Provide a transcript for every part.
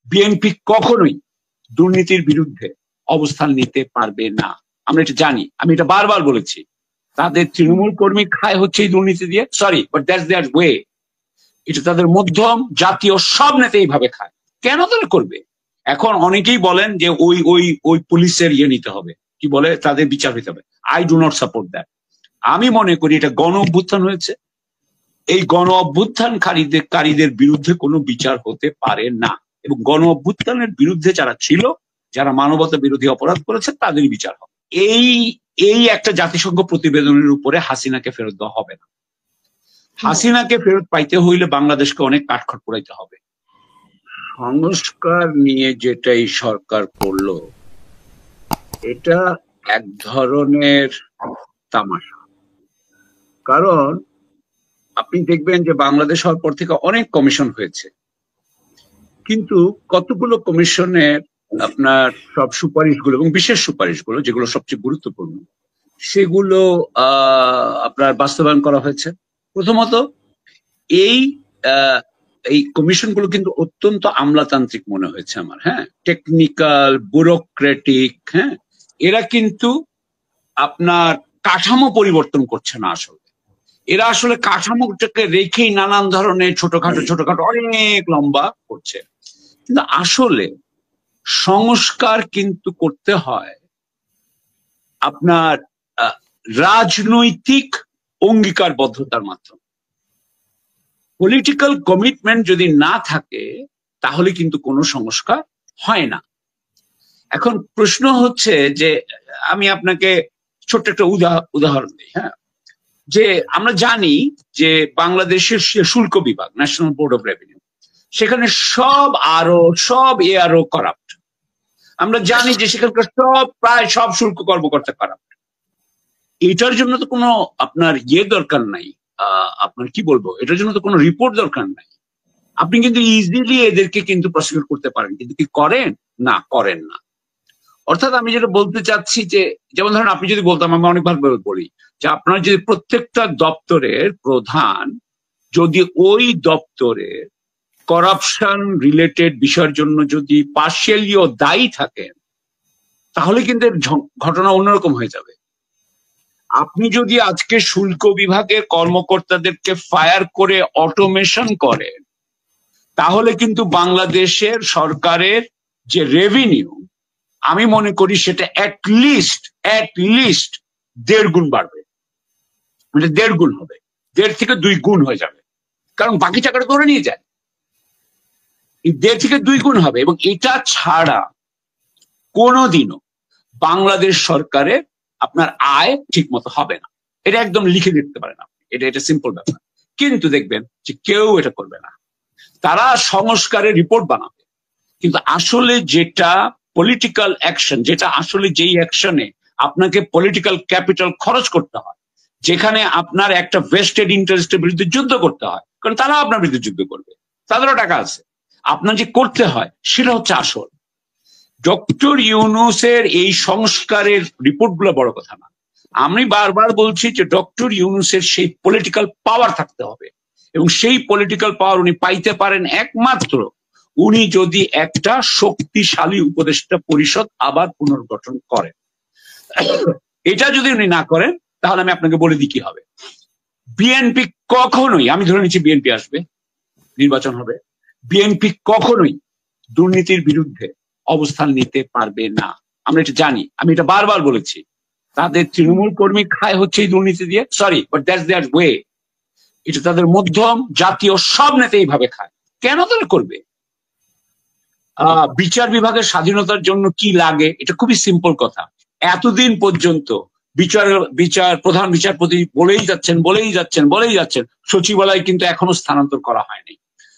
BNP কখনোই দুর্নীতির বিরুদ্ধে অবস্থান নিতে পারবে না। আমরা এটা জানি, আমি এটা বারবার বলেছি। তাদের তৃণমূল কর্মী খায় হচ্ছে এই দুর্নীতি দিয়ে, sorry but that's there way. এটা তাদের মধ্যম জাতীয় সব নেতা এইভাবে খায়। কেন তারা করবে? এখন অনেকেই বলেন যে ওই ওই ওই পুলিশের ইয়ে নিতে হবে, কি বলে, তাদের বিচার হতে হবে। I do not support that. আমি মনে করি এটা গণ অভ্যুত্থান হয়েছে, এই গণ অভ্যুত্থানকারীদের বিরুদ্ধে কোনো বিচার হতে পারে না, এবং গণ অভ্যুত্থানের বিরুদ্ধে যারা ছিল, যারা মানবতা বিরোধী অপরাধ করেছে, তাদেরই বিচার হবে। এই এই একটা জাতিসংঘ প্রতিবেদনের উপরে হাসিনাকে ফেরত দেওয়া হবে না। হাসিনাকে ফেরত পাইতে হইলে বাংলাদেশকে অনেক কাঠখড় পোড়াইতে হবে। সংস্কার নিয়ে যেটাই সরকার করলো, এটা এক ধরনের তামাশা। কারণ আপনি দেখবেন যে বাংলাদেশ হওয়ার পর থেকে অনেক কমিশন হয়েছে, কিন্তু কতগুলো কমিশনের আপনার সব সুপারিশগুলো এবং বিশেষ সুপারিশগুলো যেগুলো সবচেয়ে গুরুত্বপূর্ণ, সেগুলো আপনার বাস্তবায়ন করা হয়েছে। প্রথমত এই এই কমিশনগুলো কিন্তু অত্যন্ত আমলাতান্ত্রিক মনে হয়েছে আমার, হ্যাঁ, টেকনিক্যাল, ব্যুরোক্রেটিক, হ্যাঁ। এরা কিন্তু আপনার কাঠামো পরিবর্তন করছে না, আসলে এরা আসলে কাঠামোটাকে রেখেই নানান ধরনের ছোটখাটো অনেক লম্বা করছে। কিন্তু আসলে সংস্কার কিন্তু করতে হয় আপনার রাজনৈতিক অঙ্গীকারবদ্ধতার মাধ্যমে। পলিটিক্যাল কমিটমেন্ট যদি না থাকে তাহলে কিন্তু কোনো সংস্কার হয় না। এখন প্রশ্ন হচ্ছে যে, আমি আপনাকে ছোট্ট একটা উদাহরণ দিই, হ্যাঁ, যে আমরা জানি যে বাংলাদেশের শুল্ক বিভাগ, ন্যাশনাল বোর্ড অফ রেভিনিউ, সেখানে সব এআরও করাপ্ট। আমরা জানি যে সেখানকার প্রায় সব শুল্ক কর্মকর্তা করাপ্ট। এটার জন্য তো কোনো আপনার দরকার নাই, আপনার কি বলবো, এটার জন্য তো কোনো রিপোর্ট দরকার নাই। আপনি কিন্তু ইজিলি এদেরকে কিন্তু প্রসিকিউট করতে পারেন, কিন্তু কি করেন না? করেন না। অর্থাৎ আমি যেটা বলতে চাচ্ছি যে, যেমন ধরেন আপনি যদি বলতাম, আমি অনেক ভালোভাবে বলি যে আপনার যদি প্রত্যেকটা দপ্তরের প্রধান যদি ওই দপ্তরের করাপশন রিলেটেড বিষয়ের জন্য যদি পার্শিয়ালিও দায়ী থাকেন, তাহলে কিন্তু ঘটনা অন্যরকম হয়ে যাবে। আপনি যদি আজকে শুল্ক বিভাগের কর্মকর্তাদেরকে ফায়ার করে অটোমেশন করেন, তাহলে কিন্তু বাংলাদেশের সরকারের যে রেভিনিউ, আমি মনে করি সেটা অ্যাটলিস্ট 1.5 গুণ বাড়বে, মানে 1.5 গুণ হবে, 1.5 থেকে 2 গুণ হয়ে যাবে, কারণ বাকি টাকাটা ধরে নিয়ে যায়। 1.5 থেকে 2 গুণ হবে, এবং এটা ছাড়া কোনোদিনও বাংলাদেশ সরকারের আপনার আয় ঠিক মতো হবে না। এটা একদম লিখে দিতে পারেন আপনি, এটা সিম্পল ব্যাপার। কিন্তু দেখবেন যে কেউ এটা করবে না, তারা সংস্কারের রিপোর্ট বানাবে, কিন্তু আসলে যেটা পলিটিক্যাল অ্যাকশন, যেটা আসলে যেই অ্যাকশনে আপনাকে পলিটিক্যাল ক্যাপিটাল খরচ করতে হয়, যেখানে আপনার একটা ভেস্টেড ইন্টারেস্টের বিরুদ্ধে যুদ্ধ করতে হয়, কারণ তারা আপনার বিরুদ্ধে যুদ্ধ করবে, তাদেরও টাকা আছে, আপনার যে করতে হয় সেটা হচ্ছে আসল। ডক্টর ইউনূসের এই সংস্কারের রিপোর্টগুলো বড় কথা না। আমি বারবার বলছি যে ডক্টর ইউনূসের সেই পলিটিক্যাল পাওয়ার থাকতে হবে, এবং সেই পলিটিক্যাল পাওয়ার উনি পাইতে পারেন একমাত্র উনি যদি একটা শক্তিশালী উপদেষ্টা পরিষদ আবার পুনর্গঠন করেন। এটা যদি উনি না করেন, তাহলে আমি আপনাকে বলে দিই কি হবে। বিএনপি কখনোই, আমি ধরে নিচ্ছি বিএনপি আসবে, নির্বাচন হবে, বিএনপি কখনোই দুর্নীতির বিরুদ্ধে অবস্থান নিতে পারবে না। আমরা এটা জানি, আমি এটা বারবার বলেছি। তাদের তৃণমূল কর্মী খায় হচ্ছে এই দুর্নীতি দিয়ে, sorry but that's there way. এটা তাদের মধ্যম জাতীয় সব নেতা এইভাবে খায়। কেন তারা করবে? বিচার বিভাগের স্বাধীনতার জন্য কি লাগে? এটা খুবই সিম্পল কথা। এতদিন পর্যন্ত প্রধান বিচারপতি বলেই যাচ্ছেন, সচিবালয় কিন্তু এখনো স্থানান্তর করা হয়নি।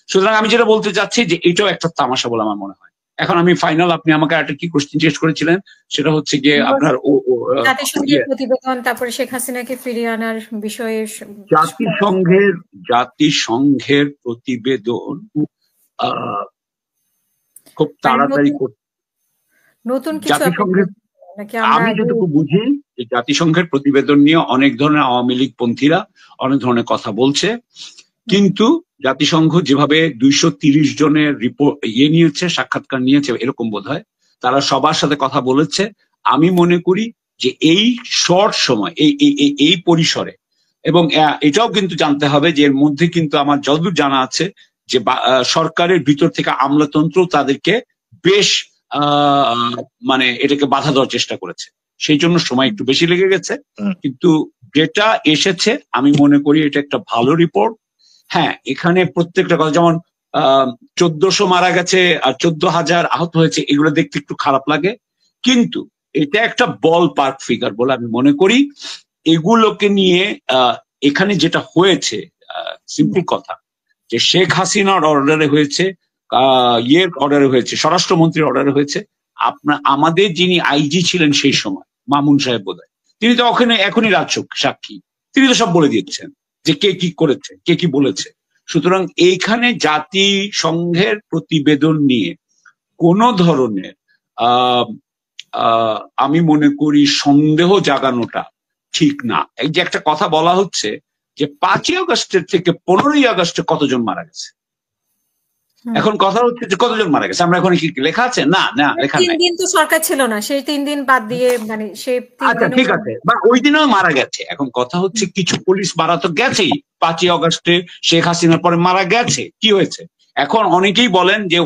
সুতরাং আমি যেটা বলতে চাচ্ছি যে এটাও একটা তামাশা বলে আমার মনে হয়। এখন আমি ফাইনাল, আপনি আমাকে একটা কি কোশ্চেন জিজ্ঞেস করেছিলেন, সেটা হচ্ছে গিয়ে আপনার জাতিসংঘের প্রতিবেদন, তারপরে শেখ হাসিনাকে ফিরিয়ে আনার বিষয়ে জাতিসংঘের প্রতিবেদন খুব তাড়াতাড়ি নতুন কিছু আমি যেটুকু বুঝি যে জাতিসংঘের প্রতিবেদন নিয়ে অনেক ধরনের আওয়ামী লীগ পন্থীরা অনেক ধরনের কথা বলছে, কিন্তু জাতিসংঘ যেভাবে 230 জনের রিপোর্ট নিয়েছে, সাক্ষাৎকার নিয়েছে এরকম বোধহয়, তারা সবার সাথে কথা বলেছে। আমি মনে করি যে এই শর্ট সময় এই পরিসরে, এবং এটাও কিন্তু জানতে হবে যে এর মধ্যে কিন্তু আমার যতদূর জানা আছে যে সরকারের ভিতর থেকে আমলাতন্ত্র তাদেরকে বেশ মানে এটাকে বাধা দেওয়ার চেষ্টা করেছে, সেই জন্য সময় একটু বেশি লেগে গেছে। কিন্তু যেটা এসেছে আমি মনে করি এটা একটা ভালো রিপোর্ট। হ্যাঁ, এখানে প্রত্যেকটা কথা, যেমন 1400 মারা গেছে আর 14,000 আহত হয়েছে, এগুলো দেখতে একটু খারাপ লাগে, কিন্তু এটা একটা বল পার্ক ফিগার বলে আমি মনে করি। এগুলোকে নিয়ে এখানে যেটা হয়েছে, সিম্পল কথা, যে শেখ হাসিনার অর্ডারে হয়েছে, অর্ডারে হয়েছে, স্বরাষ্ট্রমন্ত্রীর অর্ডারে হয়েছে। আমাদের যিনি আইজি ছিলেন সেই সময়, মামুন সাহেব বোধহয়, তিনি তো এখনই সাক্ষী, তিনি তো সব বলে দিচ্ছেন যে কে কি করেছে, কে কি বলেছে। সুতরাং এইখানে জাতিসংঘের প্রতিবেদন নিয়ে কোন ধরনের আমি মনে করি সন্দেহ জাগানোটা ঠিক না। এই যে একটা কথা বলা হচ্ছে যে 5ই আগস্টের থেকে 15ই আগস্টে কতজন মারা গেছে, এখন কথা হচ্ছে যে কতজন মারা গেছে, আমরা এখন কি লেখা আছে? না, না লেখা নাই। 3 দিন তো সরকার ছিল না, সেই 3 দিন বাদ দিয়ে মানে সেই 3 আচ্ছা ঠিক আছে, বা ওই দিনেও মারা গেছে। এখন কথা হচ্ছে কিছু পুলিশ মারা তো গেছেই, 5ই আগস্টে শেখ হাসিনার পরে মারা গেছে, কি হয়েছে? এখন অনেকেই বলেন যে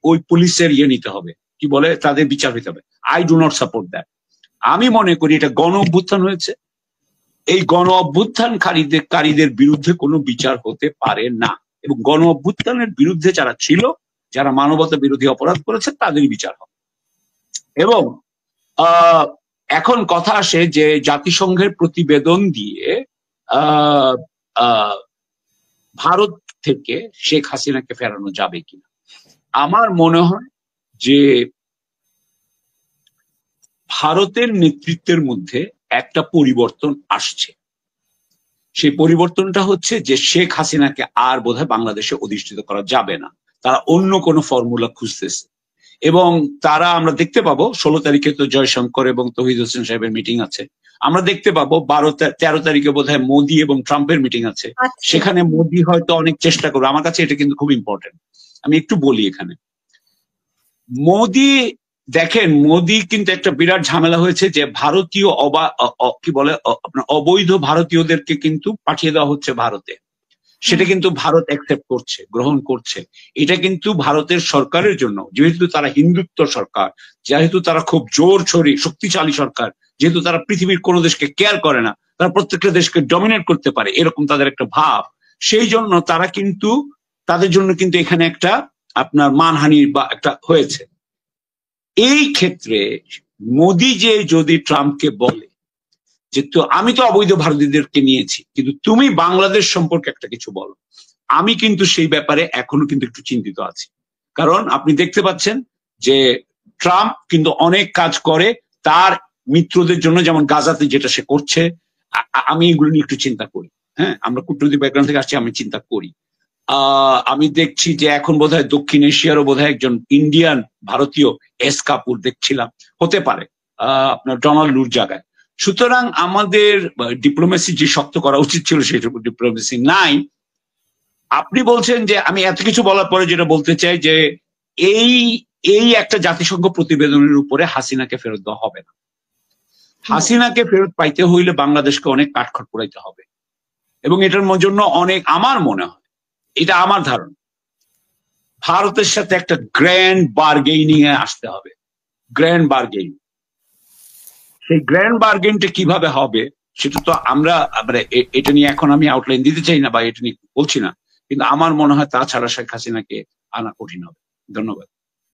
ওই পুলিশের নিতে হবে, কি বলে, তাদের বিচার হইতে হবে। I do not support that. আমি মনে করি এটা গণ অভ্যুত্থান হয়েছে, এই গণ অভ্যুত্থানকারীদের বিরুদ্ধে কোনো বিচার হতে পারে না, এবং গণ অভ্যুত্থানের বিরুদ্ধে যারা ছিল, যারা মানবতা বিরোধী অপরাধ করেছে, তাদেরই বিচার হবে। এবং এখন কথা আসে যে জাতিসংঘের প্রতিবেদন দিয়ে ভারত থেকে শেখ হাসিনাকে ফেরানো যাবে কিনা। আমার মনে হয় যে ভারতের নেতৃত্বের মধ্যে একটা পরিবর্তন আসছে। সেই পরিবর্তনটা হচ্ছে যে শেখ হাসিনাকে আর বোধহয় বাংলাদেশে অধিষ্ঠিত করা যাবে না, তারা অন্য কোনো ফর্মুলা খুঁজতেছে। এবং তারা, আমরা দেখতে পাবো 16 তারিখে তো জয়শঙ্কর এবং তৌহিদ হোসেন সাহেবের মিটিং আছে, আমরা দেখতে পাবো 13 তারিখে বোধহয় মোদি এবং ট্রাম্পের মিটিং আছে। সেখানে মোদি হয়তো অনেক চেষ্টা করবে, আমার কাছে এটা কিন্তু খুব ইম্পর্টেন্ট, আমি একটু বলি এখানে। মোদি, দেখেন, মোদি কিন্তু একটা বিরাট ঝামেলা হয়েছে যে ভারতীয় কি বলে আপনার অবৈধ ভারতীয়দেরকে কিন্তু পাঠিয়ে দেওয়া হচ্ছে ভারতে, সেটা কিন্তু ভারত অ্যাকসেপ্ট করছে, গ্রহণ করছে। এটা কিন্তু ভারতের সরকারের জন্য, যেহেতু তারা হিন্দুত্ব সরকার, যেহেতু তারা খুব জোর ছড়ি শক্তিশালী সরকার, যেহেতু তারা পৃথিবীর কোনো দেশকে কেয়ার করে না, তারা প্রত্যেকটা দেশকে ডমিনেট করতে পারে, এরকম তাদের একটা ভাব, সেই জন্য তারা কিন্তু, তাদের জন্য কিন্তু এখানে একটা আপনার মানহানির বা একটা হয়েছে। এই ক্ষেত্রে মোদি যে যদি ট্রাম্পকে বলে যে আমি তো অবৈধ ভারতীয়দেরকে নিয়েছি, কিন্তু তুমি বাংলাদেশ সম্পর্কে একটা কিছু বলো, আমি কিন্তু সেই ব্যাপারে এখনো কিন্তু একটু চিন্তিত আছি। কারণ আপনি দেখতে পাচ্ছেন যে ট্রাম্প কিন্তু অনেক কাজ করে তার মিত্রদের জন্য, যেমন গাজাতে যেটা সে করছে, আমি এগুলো নিয়ে একটু চিন্তা করি। হ্যাঁ, আমরা কূটনৈতিক ব্যাকগ্রাউন্ড থেকে আসছি, আমি চিন্তা করি। আমি দেখছি যে এখন বোধহয় দক্ষিণ এশিয়ারও বোধহয় একজন ইন্ডিয়ান ভারতীয় এস কাপুর দেখছিলাম, হতে পারে আপনার ডোনাল্ড লুর জায়গায়। সুতরাং আমাদের ডিপ্লোমেসি যে শক্ত করা উচিত ছিল সেটা ডিপ্লোমেসি নাই। আপনি বলছেন যে, আমি এত কিছু বলার পরে যেটা বলতে চাই যে এই একটা জাতিসংঘ প্রতিবেদনের উপরে হাসিনাকে ফেরত দেওয়া হবে না। হাসিনাকে ফেরত পাইতে হইলে বাংলাদেশকে অনেক কাঠখড় পোড়াইতে হবে, এবং এটার জন্য অনেক, আমার মনে হয়, এটা আমার ধারণা, ভারতের সাথে একটা গ্র্যান্ড বার্গেইনিং এ আসতে হবে। গ্র্যান্ড বার্গেইন, সেই গ্র্যান্ড বার্গেইনটা কিভাবে হবে সেটা তো আমরা, এটা নিয়ে এখন আমি আউটলাইন দিতে চাই না বা এটা নিয়ে বলছি না, কিন্তু আমার মনে হয় তাছাড়া শেখ হাসিনাকে আনা কঠিন হবে। ধন্যবাদ।